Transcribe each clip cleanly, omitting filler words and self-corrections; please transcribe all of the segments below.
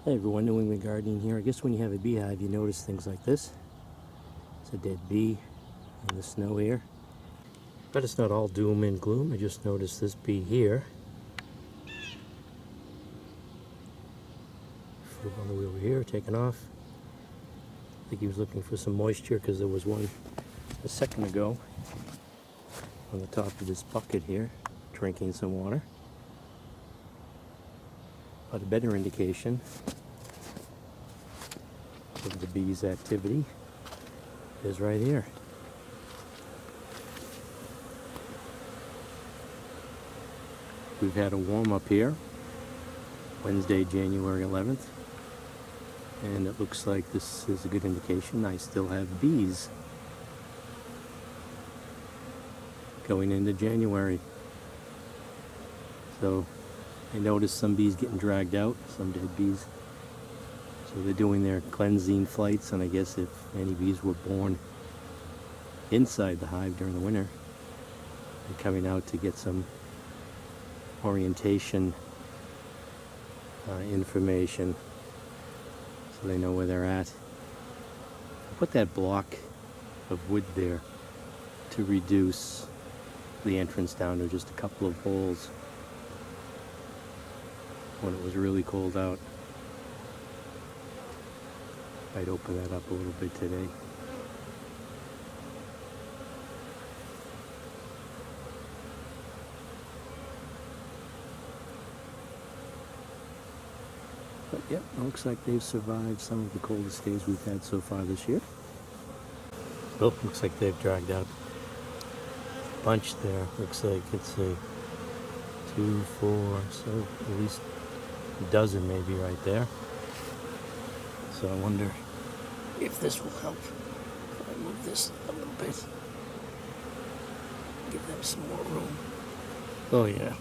Hey everyone, New England Gardening here. I guess when you have a beehive you notice things like this. It's a dead bee in the snow here. But it's not all doom and gloom. I just noticed this bee here. Flew all the way over here, taken off. I think he was looking for some moisture because there was one a second ago on the top of this bucket here, drinking some water. But a better indication of the bee's activity is right here. We've had a warm-up here, Wednesday, January 11th, and it looks like this is a good indication I still have bees going into January. So I noticed some bees getting dragged out, some dead bees. So they're doing their cleansing flights, and I guess if any bees were born inside the hive during the winter, they're coming out to get some orientation information so they know where they're at. Put that block of wood there to reduce the entrance down to just a couple of holes when it was really cold out. I'd open that up a little bit today. But yep, looks like they've survived some of the coldest days we've had so far this year. Oh, looks like they've dragged out a bunch there. Looks like it's a 2, 4, so at least a dozen maybe right there. So I wonder if this will help. If I move this a little bit, give them some more room. Oh yeah.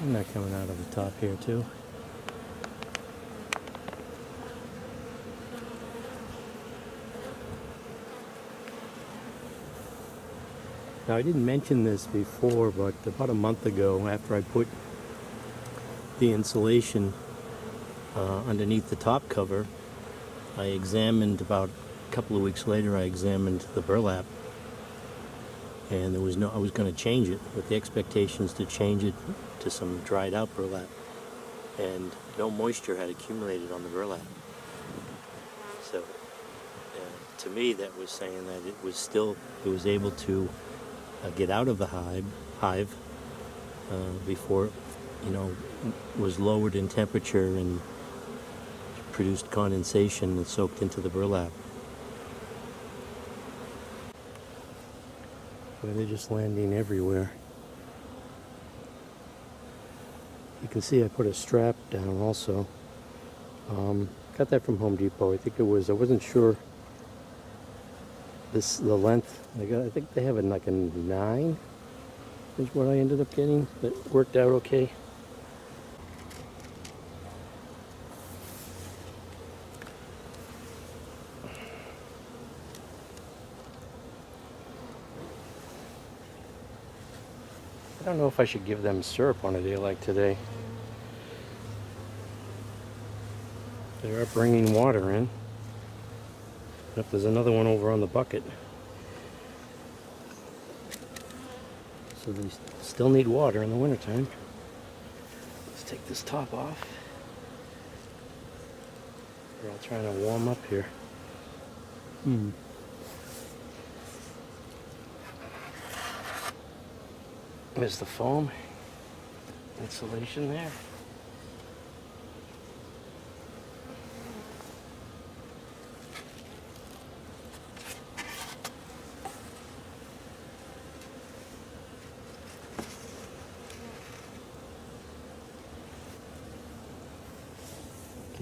I'm not coming out of the top here too. Now I didn't mention this before, but about a month ago, after I put the insulation underneath the top cover, I examined, about a couple of weeks later, I examined the burlap, and there was I was going to change it with the expectations to change it to some dried out burlap, and no moisture had accumulated on the burlap. So to me that was saying that it was able to get out of the hive before was lowered in temperature and produced condensation and soaked into the burlap. But they're just landing everywhere. You can see I put a strap down also. Got that from Home Depot. I think it was, I wasn't sure the length. I think they have it like a 9 is what I ended up getting. That worked out okay. I don't know if I should give them syrup on a day like today. They are bringing water in. If there's another one over on the bucket. So they still need water in the wintertime. Let's take this top off. They're all trying to warm up here. There's the foam insulation there.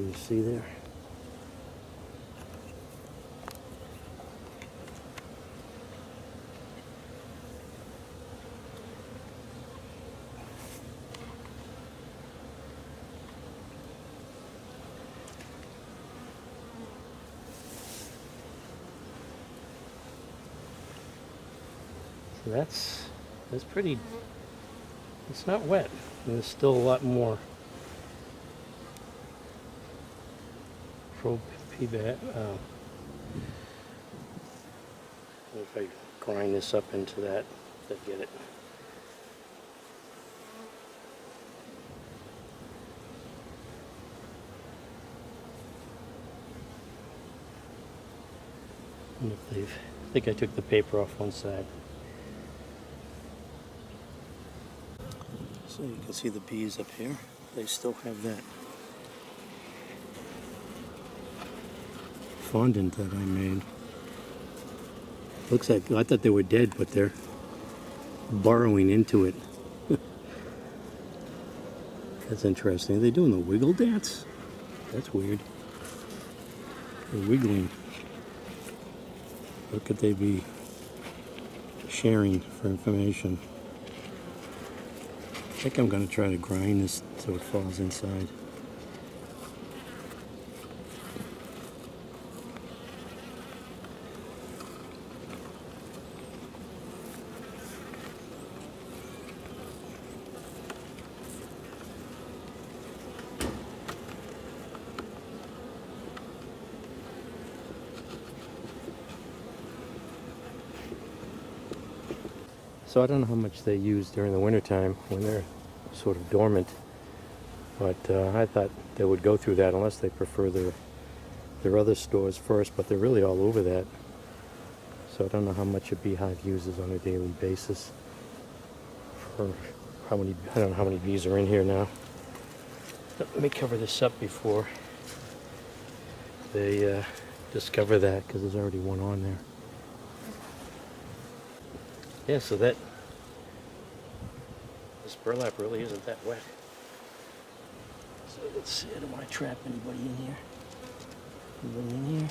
Can you see there? So that's pretty. It's not wet, and there's still a lot more PBAT. If I grind this up into that, I get it. And if they've, I think I took the paper off one side. So you can see the bees up here. They still have that fondant that I made. Looks like, I thought they were dead, but they're burrowing into it. That's interesting. Are they doing the wiggle dance? That's weird. They're wiggling. What could they be sharing for information? I think I'm going to try to grind this so it falls inside. So I don't know how much they use during the wintertime when they're sort of dormant, but I thought they would go through that unless they prefer their other stores first, but they're really all over that. So I don't know how much a beehive uses on a daily basis. For how many, I don't know how many bees are in here now. Let me cover this up before they discover that, because there's already one on there. Yeah, so this burlap really isn't that wet. So let's see, I don't want to trap anybody in here. Anybody in here?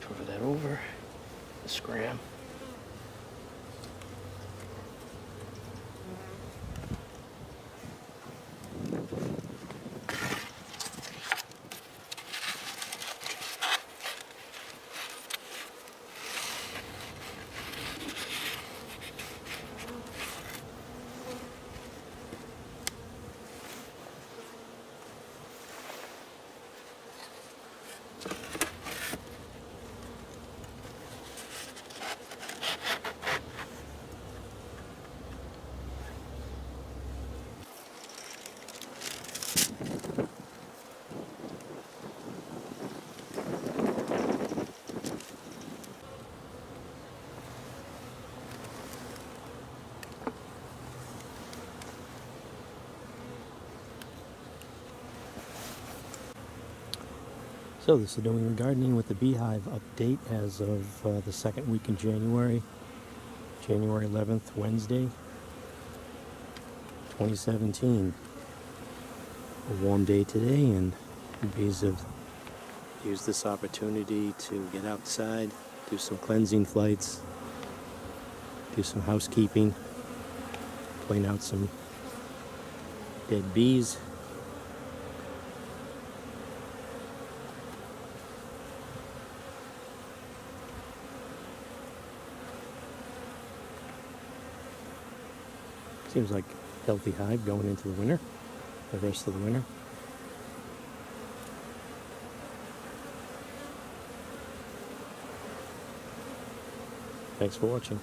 Cover that over. The scram. So this is Doing Gardening with the Beehive update as of the second week in January, January 11th, Wednesday, 2017. A warm day today, and the bees have used this opportunity to get outside, do some cleansing flights, do some housekeeping, clean out some dead bees. Seems like a healthy hive going into the winter, the rest of the winter. Thanks for watching.